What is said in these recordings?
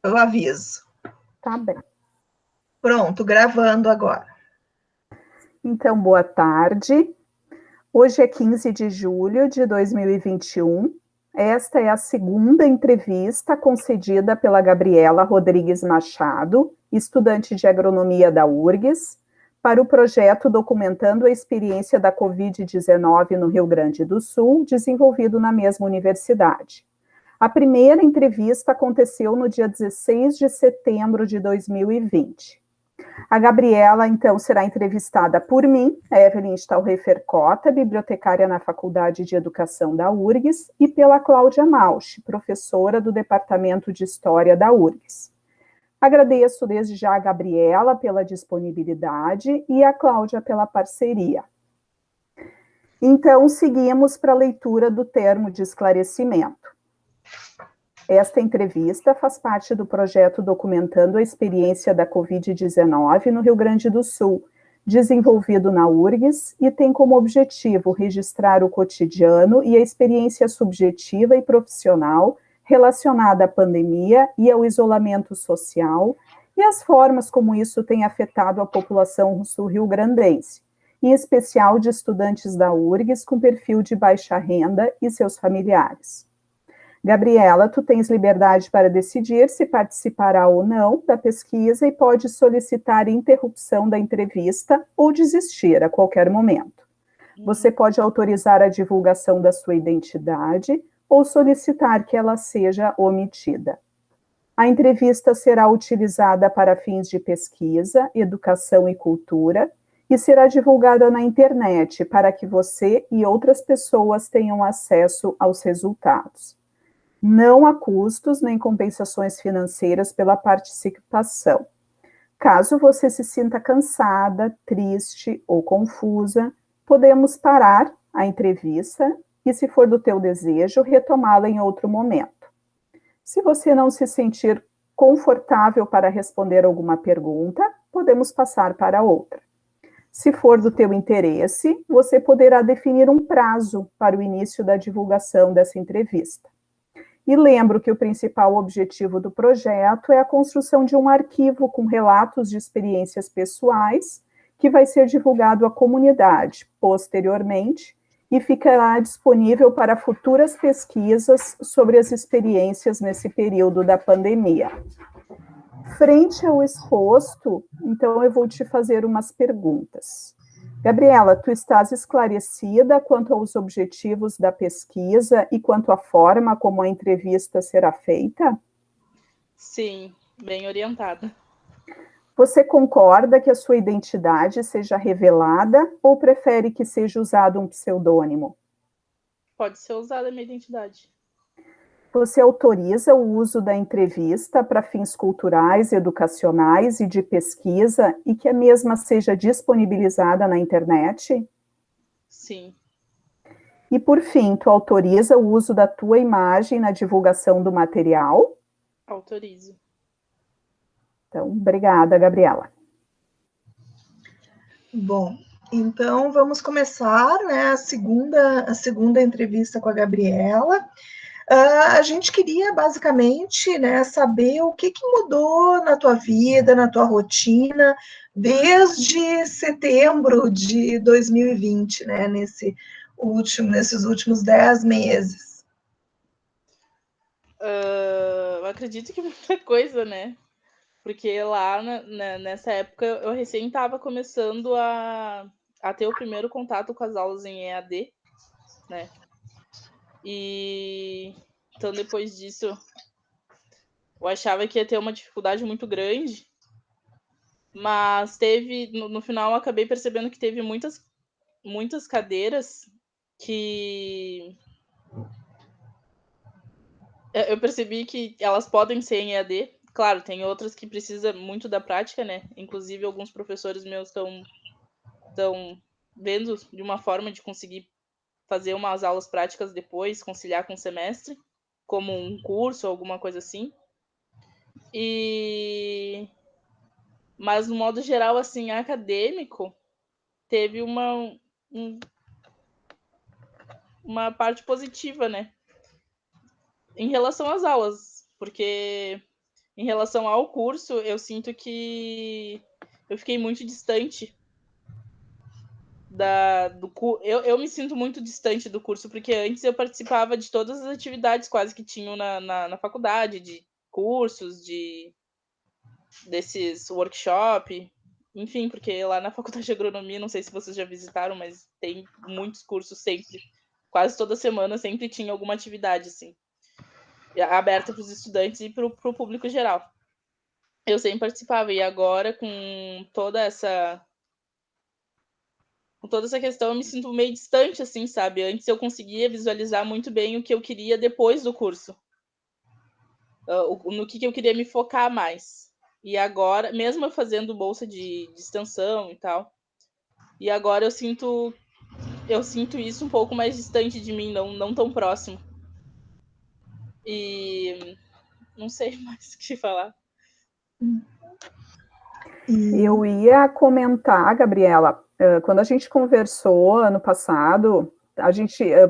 eu aviso. Tá bem. Pronto, gravando agora. Então, boa tarde. Hoje é 15 de julho de 2021. Esta é a segunda entrevista concedida pela Gabriela Rodrigues Machado, estudante de agronomia da URGS, para o projeto Documentando a Experiência da Covid-19 no Rio Grande do Sul, desenvolvido na mesma universidade. A primeira entrevista aconteceu no dia 16 de setembro de 2020. A Gabriela, então, será entrevistada por mim, Evelyn Stahlhofer-Cota, bibliotecária na Faculdade de Educação da URGS, e pela Cláudia Mausch, professora do Departamento de História da URGS. Agradeço desde já a Gabriela pela disponibilidade e a Cláudia pela parceria. Então, seguimos para a leitura do termo de esclarecimento. Esta entrevista faz parte do projeto Documentando a Experiência da Covid-19 no Rio Grande do Sul, desenvolvido na URGS, e tem como objetivo registrar o cotidiano e a experiência subjetiva e profissional relacionada à pandemia e ao isolamento social, e as formas como isso tem afetado a população sul-rio-grandense, em especial de estudantes da URGS com perfil de baixa renda e seus familiares. Gabriela, tu tens liberdade para decidir se participará ou não da pesquisa e pode solicitar interrupção da entrevista ou desistir a qualquer momento. Você pode autorizar a divulgação da sua identidade ou solicitar que ela seja omitida. A entrevista será utilizada para fins de pesquisa, educação e cultura e será divulgada na internet para que você e outras pessoas tenham acesso aos resultados. Não há custos nem compensações financeiras pela participação. Caso você se sinta cansada, triste ou confusa, podemos parar a entrevista e, se for do teu desejo, retomá-la em outro momento. Se você não se sentir confortável para responder alguma pergunta, podemos passar para outra. Se for do teu interesse, você poderá definir um prazo para o início da divulgação dessa entrevista. E lembro que o principal objetivo do projeto é a construção de um arquivo com relatos de experiências pessoais, que vai ser divulgado à comunidade posteriormente e ficará disponível para futuras pesquisas sobre as experiências nesse período da pandemia. Frente ao exposto, então eu vou te fazer umas perguntas. Gabriela, tu estás esclarecida quanto aos objetivos da pesquisa e quanto à forma como a entrevista será feita? Sim, bem orientada. Você concorda que a sua identidade seja revelada ou prefere que seja usado um pseudônimo? Pode ser usada a minha identidade. Você autoriza o uso da entrevista para fins culturais, educacionais e de pesquisa e que a mesma seja disponibilizada na internet? Sim. E, por fim, tu autoriza o uso da tua imagem na divulgação do material? Autorizo. Então, obrigada, Gabriela. Bom, então vamos começar, né, a segunda entrevista com a Gabriela. A gente queria basicamente, né, saber o que mudou na tua vida, na tua rotina, desde setembro de 2020, né, nesses últimos 10 meses. Eu acredito que muita coisa, né? Porque lá nessa época eu recém estava começando a ter o primeiro contato com as aulas em EAD, né? E então depois disso eu achava que ia ter uma dificuldade muito grande, mas no final eu acabei percebendo que teve muitas cadeiras que eu percebi que elas podem ser em EAD. Claro, tem outras que precisa muito da prática, né? Inclusive, alguns professores meus estão vendo de uma forma de conseguir fazer umas aulas práticas depois, conciliar com o semestre, como um curso ou alguma coisa assim. Mas, no modo geral, assim, acadêmico, teve uma parte positiva, né? Em relação às aulas, porque Em relação ao curso, eu sinto que eu fiquei muito distante eu me sinto muito distante do curso, porque antes eu participava de todas as atividades quase que tinham na faculdade, de cursos, desses workshop, enfim, porque lá na faculdade de agronomia, não sei se vocês já visitaram, mas tem muitos cursos sempre, quase toda semana sempre tinha alguma atividade, assim, aberta para os estudantes e para o público geral. Eu sempre participava, e agora com toda essa questão, eu me sinto meio distante, assim, sabe? Antes eu conseguia visualizar muito bem o que eu queria depois do curso. No que eu queria me focar mais. E agora, mesmo eu fazendo bolsa de extensão e tal, e agora eu sinto isso um pouco mais distante de mim, não tão próximo. E não sei mais o que falar. Eu ia comentar, Gabriela, quando a gente conversou ano passado,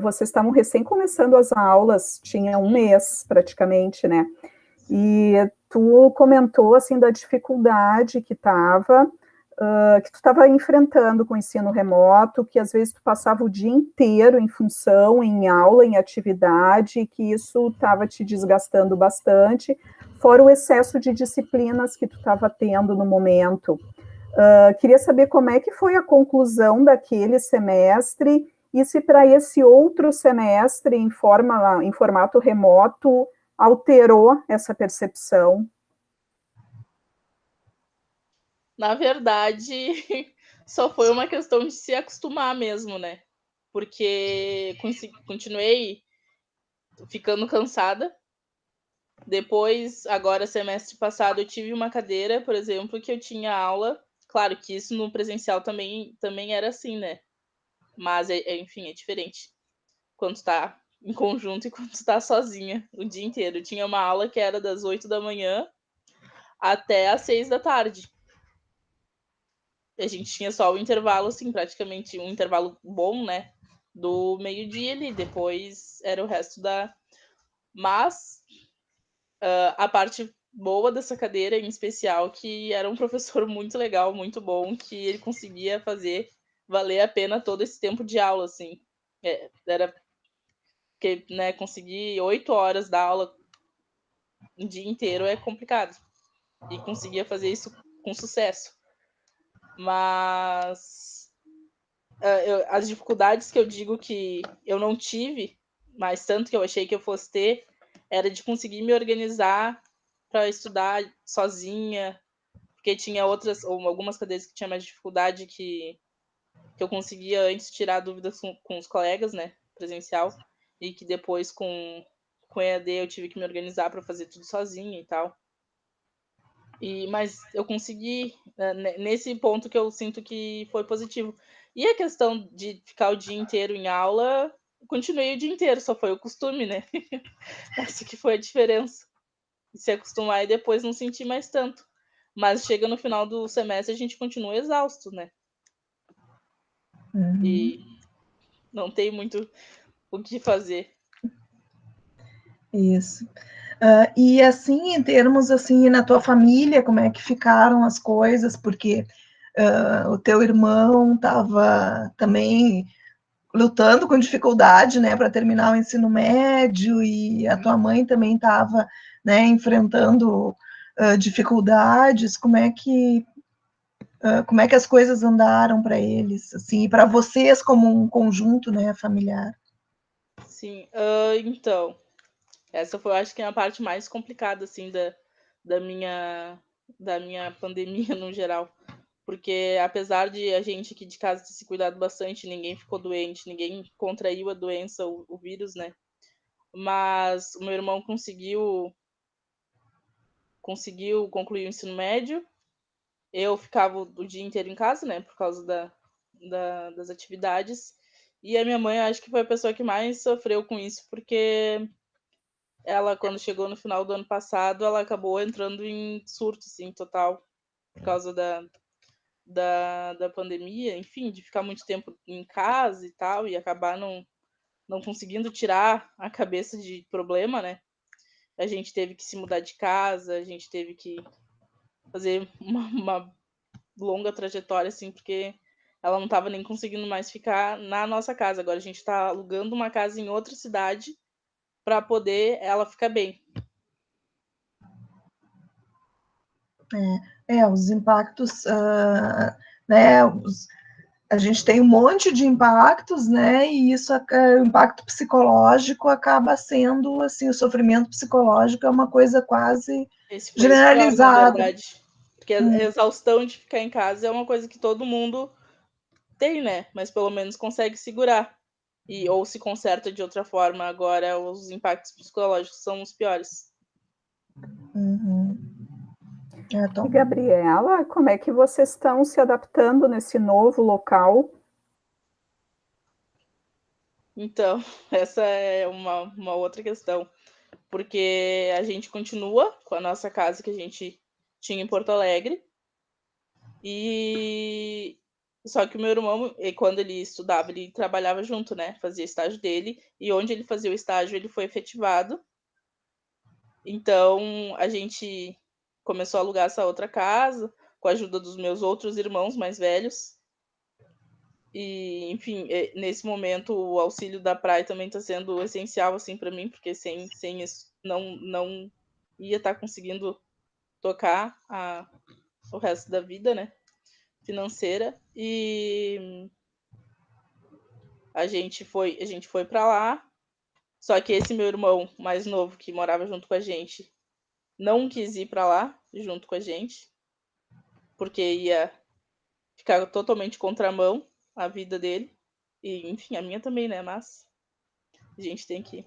vocês estavam recém começando as aulas, tinha um mês praticamente, né? E tu comentou assim da dificuldade que tu estava enfrentando com o ensino remoto, que às vezes tu passava o dia inteiro em função, em aula, em atividade, que isso estava te desgastando bastante, fora o excesso de disciplinas que tu estava tendo no momento. Queria saber como é que foi a conclusão daquele semestre e se para esse outro semestre, em formato remoto, alterou essa percepção. Na verdade, só foi uma questão de se acostumar mesmo, né? Porque continuei ficando cansada. Depois, agora, semestre passado, eu tive uma cadeira, por exemplo, que eu tinha aula. Claro que isso no presencial também era assim, né? Mas, enfim, é diferente. Quando tu tá em conjunto e quando tu tá sozinha o dia inteiro. Eu tinha uma aula que era das 8 da manhã até às 6 da tarde. A gente tinha só o intervalo, assim, praticamente um intervalo bom, né? Do meio-dia ali. Depois era o resto da. Mas a parte boa dessa cadeira, em especial, que era um professor muito legal, muito bom, que ele conseguia fazer valer a pena todo esse tempo de aula, assim. Era porque, né, conseguir 8 horas da aula um dia inteiro é complicado. E conseguia fazer isso com sucesso. Mas as dificuldades que eu digo que eu não tive, mas tanto que eu achei que eu fosse ter, era de conseguir me organizar para estudar sozinha, porque tinha algumas cadeiras que tinha mais dificuldade que eu conseguia antes tirar dúvidas com os colegas, né, presencial, e que depois com EAD eu tive que me organizar para fazer tudo sozinha e tal. Mas eu consegui, nesse ponto que eu sinto que foi positivo. E a questão de ficar o dia inteiro em aula, continuei o dia inteiro, só foi o costume, né? Essa que foi a diferença. Se acostumar e depois não sentir mais tanto. Mas chega no final do semestre, a gente continua exausto, né? Uhum. E não tem muito o que fazer. Isso. E assim, em termos assim, na tua família, como é que ficaram as coisas? Porque o teu irmão estava também lutando com dificuldade, né, para terminar o ensino médio, e a tua mãe também estava, né, enfrentando dificuldades. Como é que as coisas andaram para eles, assim, e para vocês como um conjunto, né, familiar? Sim, então, essa foi, eu acho que é a parte mais complicada, assim, da minha pandemia no geral. Porque apesar de a gente aqui de casa ter se cuidado bastante, ninguém ficou doente, ninguém contraiu a doença, o vírus, né? Mas o meu irmão conseguiu concluir o ensino médio. Eu ficava o dia inteiro em casa, né? Por causa das atividades. E a minha mãe, acho que foi a pessoa que mais sofreu com isso, porque ela, quando chegou no final do ano passado, ela acabou entrando em surto, assim, total, por causa da pandemia, enfim, de ficar muito tempo em casa e tal, e acabar não conseguindo tirar a cabeça de problema, né? a gente teve que se mudar de casa, a gente teve que fazer uma longa trajetória, assim, porque ela não estava nem conseguindo mais ficar na nossa casa. Agora a gente está alugando uma casa em outra cidade para poder ela ficar bem. Os impactos, né, a gente tem um monte de impactos, né, e isso, o impacto psicológico acaba sendo, assim, o sofrimento psicológico é uma coisa quase Esse foi generalizada. Pior, na verdade. Porque a exaustão de ficar em casa é uma coisa que todo mundo tem, né, mas pelo menos consegue segurar. Ou se conserta de outra forma. Agora, os impactos psicológicos são os piores. Uhum. E, Gabriela, como é que vocês estão se adaptando nesse novo local? Então, essa é uma outra questão. Porque a gente continua com a nossa casa que a gente tinha em Porto Alegre. E só que o meu irmão, quando ele estudava, ele trabalhava junto, né? Fazia estágio dele. E onde ele fazia o estágio, ele foi efetivado. Então, a gente começou a alugar essa outra casa, com a ajuda dos meus outros irmãos mais velhos. E, enfim, nesse momento, o auxílio da praia também está sendo essencial, assim, para mim, porque sem isso, não ia estar conseguindo tocar o resto da vida, né? Financeira. E a gente foi para lá. Só que esse meu irmão mais novo, que morava junto com a gente, não quis ir para lá junto com a gente, porque ia ficar totalmente contramão a vida dele. E, enfim, a minha também, né? Mas a gente tem que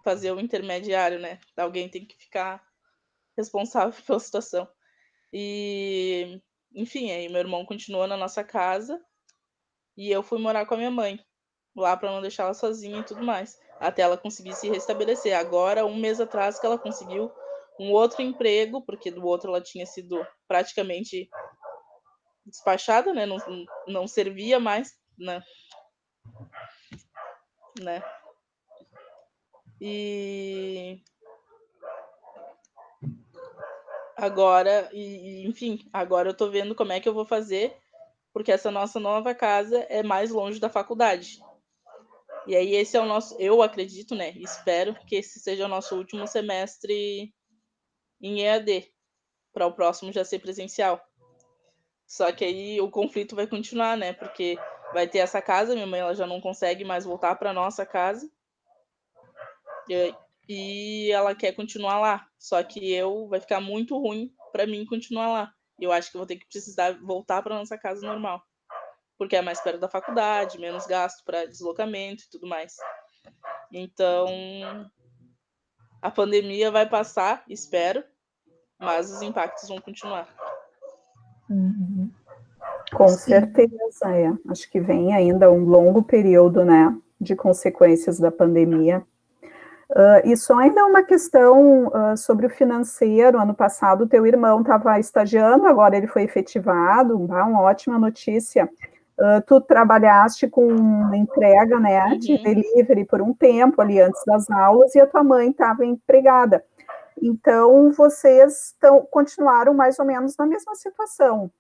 fazer o intermediário, né? Alguém tem que ficar responsável pela situação. E, enfim, aí meu irmão continuou na nossa casa e eu fui morar com a minha mãe lá para não deixar ela sozinha e tudo mais, até ela conseguir se restabelecer. Agora, um mês atrás que ela conseguiu um outro emprego, porque do outro ela tinha sido praticamente despachada, né? Não servia mais, né? E agora, enfim, agora eu tô vendo como é que eu vou fazer, porque essa nossa nova casa é mais longe da faculdade. E aí esse é o nosso, eu acredito, né? Espero que esse seja o nosso último semestre em EAD, para o próximo já ser presencial. Só que aí o conflito vai continuar, né? Porque vai ter essa casa, minha mãe ela já não consegue mais voltar para nossa casa. E ela quer continuar lá. Só que vai ficar muito ruim para mim continuar lá. Eu acho que eu vou ter que precisar voltar para nossa casa normal. Porque é mais perto da faculdade, menos gasto para deslocamento e tudo mais. Então, a pandemia vai passar, espero, mas os impactos vão continuar. Uhum. Com certeza, acho que vem ainda um longo período, né, de consequências da pandemia. E só ainda uma questão sobre o financeiro. Ano passado, o teu irmão estava estagiando, agora ele foi efetivado, uma ótima notícia. Tu trabalhaste com entrega, né, de delivery por um tempo ali antes das aulas, e a tua mãe estava empregada. Então, vocês continuaram mais ou menos na mesma situação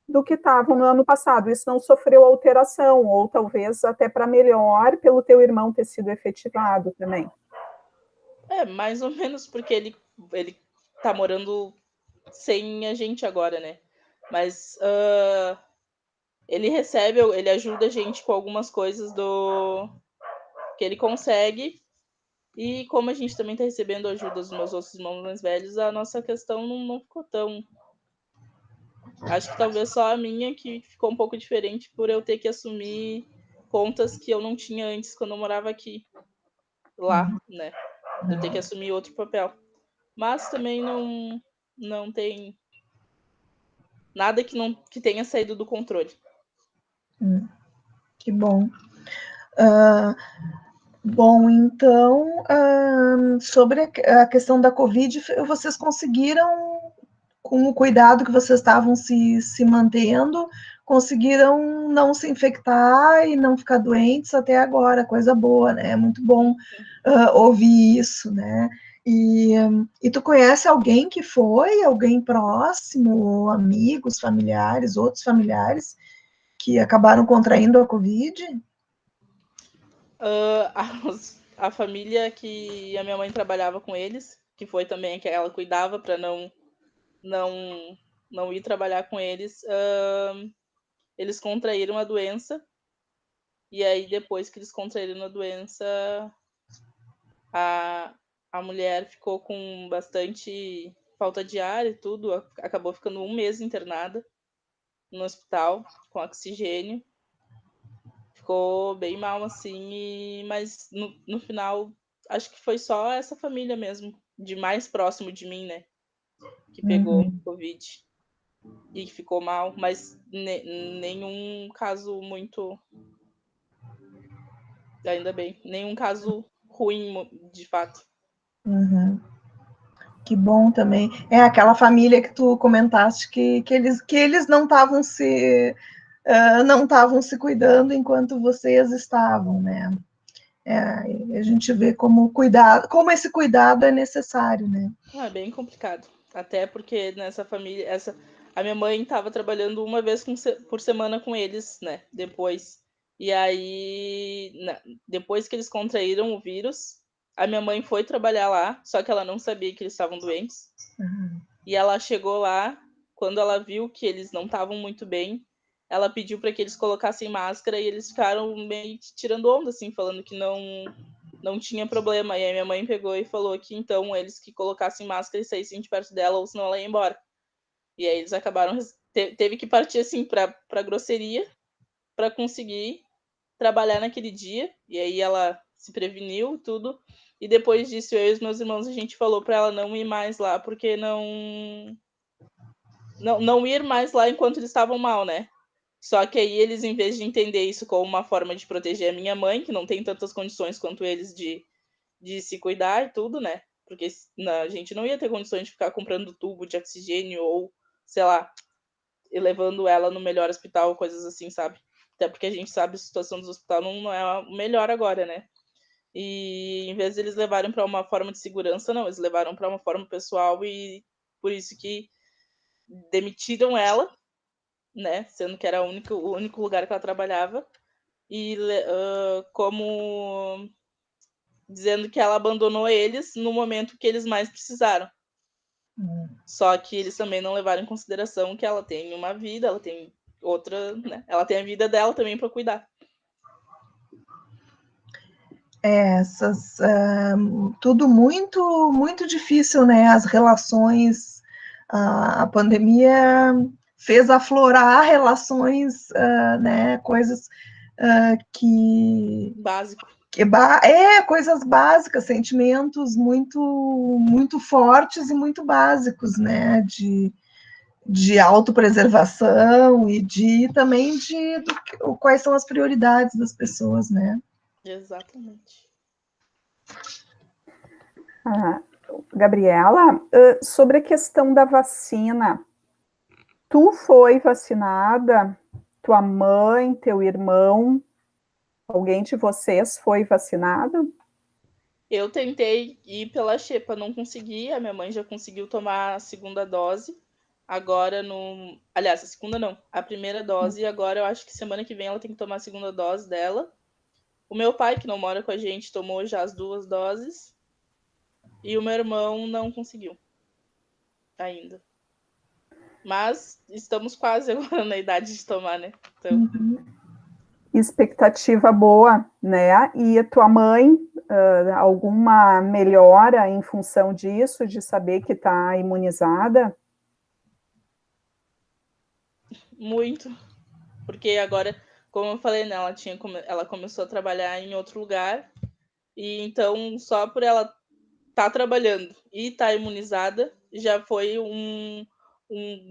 do que estavam no ano passado. Isso não sofreu alteração, ou talvez até para melhor, pelo teu irmão ter sido efetivado também. Mais ou menos, porque ele tá morando sem a gente agora, né? Mas ele ajuda a gente com algumas coisas que ele consegue. E como a gente também tá recebendo ajuda dos meus outros irmãos mais velhos, a nossa questão não ficou tão... Acho que talvez só a minha que ficou um pouco diferente por eu ter que assumir contas que eu não tinha antes quando eu morava aqui. Lá, né? Eu ter que assumir outro papel. Mas também não tem nada que tenha saído do controle. Que bom. Bom, então, sobre a questão da Covid, vocês conseguiram, com o cuidado que vocês estavam se mantendo, conseguiram não se infectar e não ficar doentes até agora, coisa boa, né? É muito bom ouvir isso, né? E tu conhece alguém que foi, alguém próximo, amigos, familiares, outros familiares que acabaram contraindo a Covid? A família que a minha mãe trabalhava com eles, que foi também que ela cuidava para não ir trabalhar com eles, eles contraíram a doença. E aí, depois que eles contraíram a doença, a mulher ficou com bastante falta de ar e tudo, acabou ficando 1 mês internada no hospital com oxigênio. Ficou bem mal, assim, mas no final, acho que foi só essa família mesmo, de mais próximo de mim, né, que pegou Covid e que ficou mal, mas nenhum caso muito, ainda bem, nenhum caso ruim, de fato. Uhum. Que bom também. É aquela família que tu comentaste que eles não estavam se cuidando enquanto vocês estavam, né? A gente vê como esse cuidado é necessário, né? É bem complicado. Até porque nessa família, a minha mãe estava trabalhando uma vez por semana com eles, né? Depois. E aí, depois que eles contraíram o vírus, a minha mãe foi trabalhar lá, só que ela não sabia que eles estavam doentes. Uhum. E ela chegou lá, quando ela viu que eles não estavam muito bem, ela pediu para que eles colocassem máscara e eles ficaram meio que tirando onda, assim, falando que não tinha problema. E aí minha mãe pegou e falou que então eles que colocassem máscara e saíssem de perto dela, ou senão ela ia embora. E aí eles acabaram, teve que partir assim pra grosseria para conseguir trabalhar naquele dia. E aí ela se preveniu, tudo. E depois disso, eu e os meus irmãos, a gente falou para ela não ir mais lá, porque não ir mais lá enquanto eles estavam mal, né? Só que aí eles, em vez de entender isso como uma forma de proteger a minha mãe, que não tem tantas condições quanto eles de se cuidar e tudo, né? Porque a gente não ia ter condições de ficar comprando tubo de oxigênio ou, sei lá, levando ela no melhor hospital, coisas assim, sabe? Até porque a gente sabe a situação do hospital não é a melhor agora, né? E em vez de eles levarem para uma forma de segurança, não, eles levaram para uma forma pessoal e por isso que demitiram ela, né? Sendo que era o único lugar que ela trabalhava. E como dizendo que ela abandonou eles no momento que eles mais precisaram. Só que eles também não levaram em consideração que ela tem uma vida, ela tem outra, né? Ela tem a vida dela também para cuidar. Tudo muito, muito difícil, né? As relações, a pandemia fez aflorar relações, né? Coisas que Básico. Coisas básicas, sentimentos muito, muito fortes e muito básicos, né? De autopreservação e também quais são as prioridades das pessoas, né? Exatamente. Gabriela, sobre a questão da vacina, tu foi vacinada? Tua mãe, teu irmão, alguém de vocês foi vacinado? Eu tentei ir pela xepa, não consegui. A minha mãe já conseguiu tomar a segunda dose. Agora aliás, a segunda não, a primeira dose. E agora eu acho que semana que vem ela tem que tomar a segunda dose dela. O meu pai, que não mora com a gente, tomou já as 2 doses. E o meu irmão não conseguiu ainda. Mas estamos quase agora na idade de tomar, né? Então... Expectativa boa, né? E a tua mãe, alguma melhora em função disso, de saber que está imunizada? Muito. Porque agora, como eu falei, né, ela começou a trabalhar em outro lugar. E então, só por ela estar trabalhando e estar imunizada, já foi um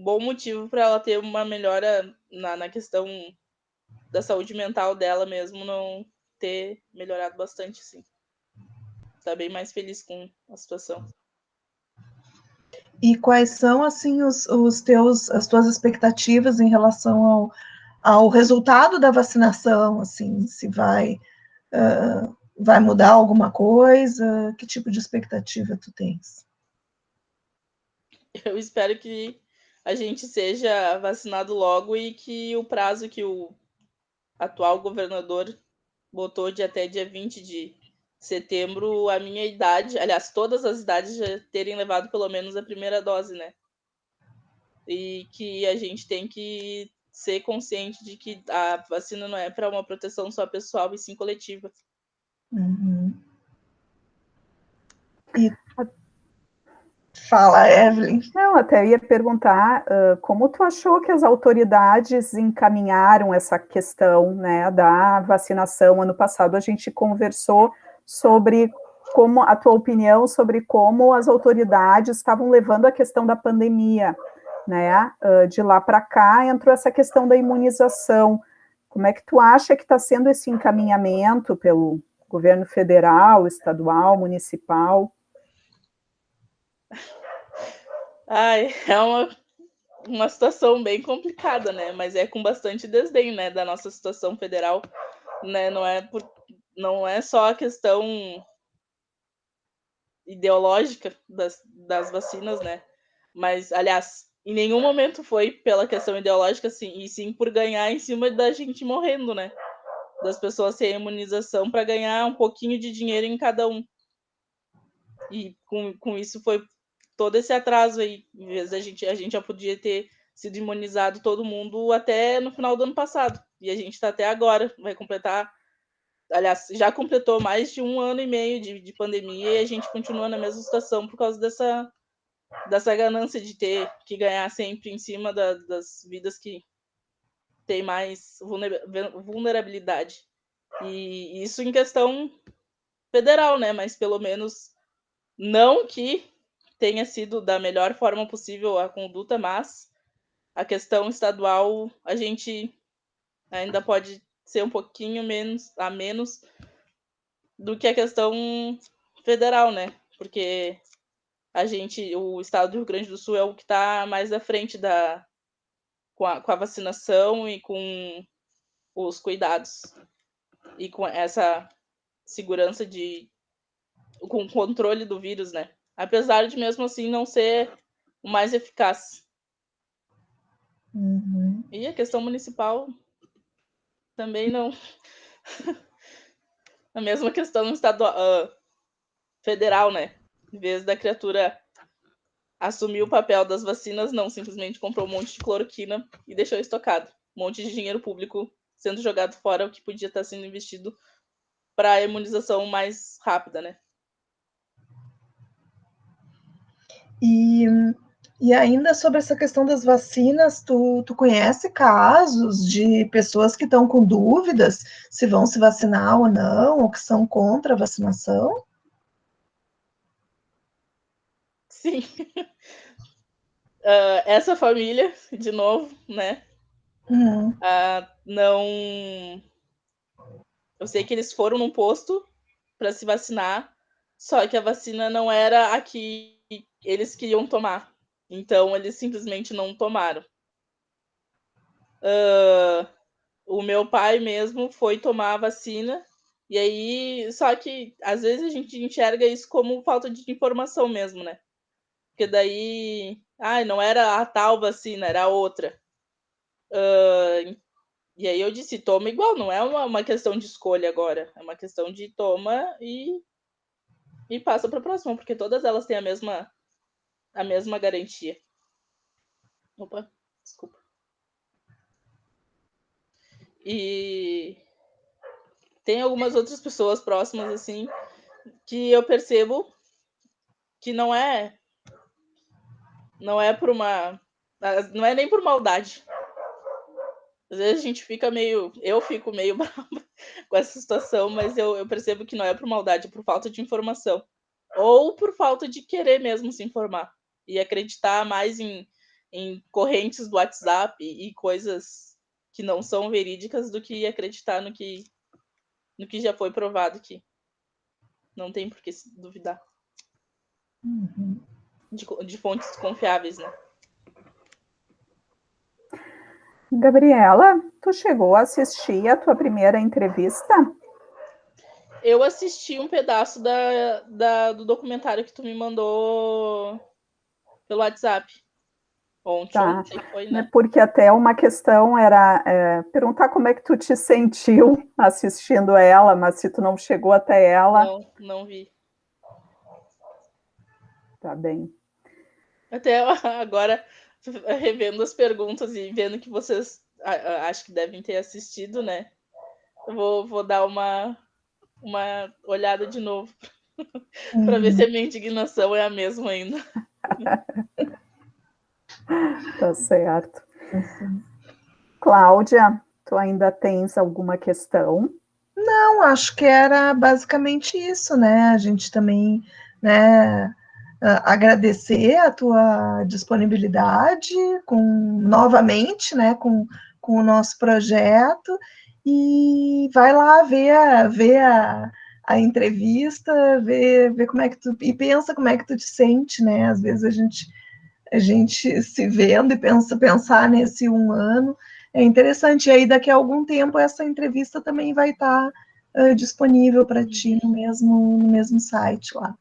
bom motivo para ela ter uma melhora na questão da saúde mental dela mesmo, não ter melhorado bastante, sim. Tá bem mais feliz com a situação. E quais são, assim, as tuas expectativas em relação ao resultado da vacinação, assim, se vai vai mudar alguma coisa? Que tipo de expectativa tu tens? Eu espero que a gente seja vacinado logo e que o prazo que o atual governador botou de até dia 20 de setembro, a minha idade, aliás, todas as idades já terem levado pelo menos a primeira dose, né? E que a gente tem que ser consciente de que a vacina não é para uma proteção só pessoal e sim coletiva. Uhum. E fala, Evelyn. Não, até ia perguntar como tu achou que as autoridades encaminharam essa questão, né, da vacinação. Ano passado a gente conversou sobre como a tua opinião sobre como as autoridades estavam levando a questão da pandemia, né? De lá para cá entrou essa questão da imunização. Como é que tu acha que está sendo esse encaminhamento pelo governo federal, estadual, municipal? Ai, é uma situação bem complicada, né? Mas é com bastante desdém, né, da nossa situação federal, né? Não é só a questão ideológica das vacinas, né? Mas, aliás, em nenhum momento foi pela questão ideológica, assim, e sim por ganhar em cima da gente morrendo, né? Das pessoas sem imunização para ganhar um pouquinho de dinheiro em cada um. E com isso foi todo esse atraso aí. Em vez a gente já podia ter sido imunizado todo mundo até no final do ano passado. E a gente está até agora, vai completar. Aliás, já completou mais de 1 ano e meio de pandemia e a gente continua na mesma situação por causa dessa ganância de ter que ganhar sempre em cima das vidas que têm mais vulnerabilidade. E isso em questão federal, né? Mas pelo menos não que tenha sido da melhor forma possível a conduta, mas a questão estadual a gente ainda pode ser um pouquinho menos do que a questão federal, né? Porque o estado do Rio Grande do Sul é o que está mais à frente com a vacinação e com os cuidados e com essa segurança com o controle do vírus, né? Apesar de mesmo assim não ser o mais eficaz. Uhum. E a questão municipal também não. A mesma questão no estado federal, né? Em vez da criatura assumir o papel das vacinas, não, simplesmente comprou um monte de cloroquina e deixou estocado. Um monte de dinheiro público sendo jogado fora, o que podia estar sendo investido para a imunização mais rápida, né? E ainda sobre essa questão das vacinas, tu conhece casos de pessoas que estão com dúvidas se vão se vacinar ou não, ou que são contra a vacinação? Sim. Essa família, de novo, né? Não. Eu sei que eles foram num posto para se vacinar, só que a vacina não era a que eles queriam tomar. Então, eles simplesmente não tomaram. O meu pai mesmo foi tomar a vacina, e aí, só que às vezes a gente enxerga isso como falta de informação mesmo, né? Porque daí, não era a tal vacina, era a outra. E aí eu disse, toma igual, não é uma questão de escolha agora, é uma questão de toma e passa para a próxima, porque todas elas têm a mesma garantia. Opa, desculpa. E tem algumas outras pessoas próximas, assim, que eu percebo que não é por uma... Não é nem por maldade. Às vezes a gente fica meio... Eu fico meio brava com essa situação, mas eu percebo que não é por maldade, é por falta de informação. Ou por falta de querer mesmo se informar. E acreditar mais em correntes do WhatsApp e coisas que não são verídicas do que acreditar no que já foi provado que não tem por que se duvidar. Uhum. De fontes confiáveis, né? Gabriela, tu chegou a assistir a tua primeira entrevista? Eu assisti um pedaço do documentário que tu me mandou pelo WhatsApp ontem, Tá. foi, né? Porque até uma questão era perguntar como é que tu te sentiu assistindo ela, mas se tu não chegou até ela... Não vi. Tá bem. Até agora, revendo as perguntas e vendo que vocês acho que devem ter assistido, né? Eu vou dar uma olhada de novo para ver se a minha indignação é a mesma ainda. Tá certo. Cláudia, tu ainda tens alguma questão? Não, acho que era basicamente isso, né? A gente também, né, agradecer a tua disponibilidade novamente, né, com o nosso projeto, e vai lá ver a entrevista, ver como é que tu, e pensa como é que tu te sente, né? Às vezes a gente se vendo e pensar nesse 1 ano é interessante. E aí, daqui a algum tempo, essa entrevista também vai estar disponível para ti no mesmo site lá.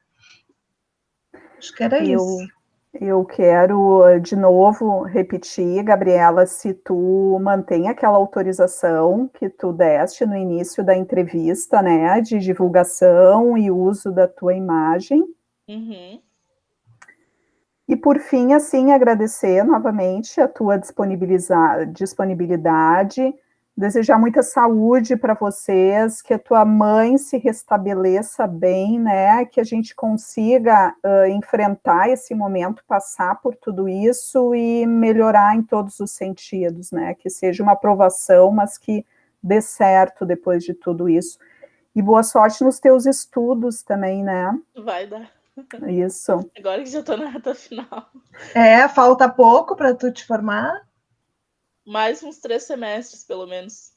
Acho que era isso. Eu quero, de novo, repetir, Gabriela, se tu mantém aquela autorização que tu deste no início da entrevista, né, de divulgação e uso da tua imagem. Uhum. E, por fim, assim, agradecer novamente a tua disponibilidade, desejar muita saúde para vocês, que a tua mãe se restabeleça bem, né, que a gente consiga enfrentar esse momento, passar por tudo isso e melhorar em todos os sentidos, né, que seja uma aprovação, mas que dê certo depois de tudo isso. E boa sorte nos teus estudos também, né? Vai dar. Isso. Agora que já tô na reta final. Falta pouco para tu te formar? Mais uns 3 semestres, pelo menos.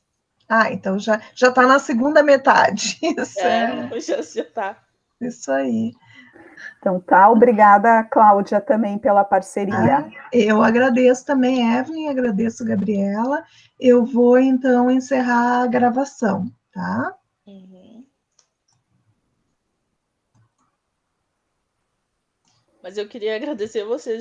Então já está na segunda metade. Já tá. Isso aí. Então tá, obrigada, Cláudia, também pela parceria. Eu agradeço também, Evelyn, agradeço, Gabriela. Eu vou, então, encerrar a gravação, tá? Uhum. Mas eu queria agradecer vocês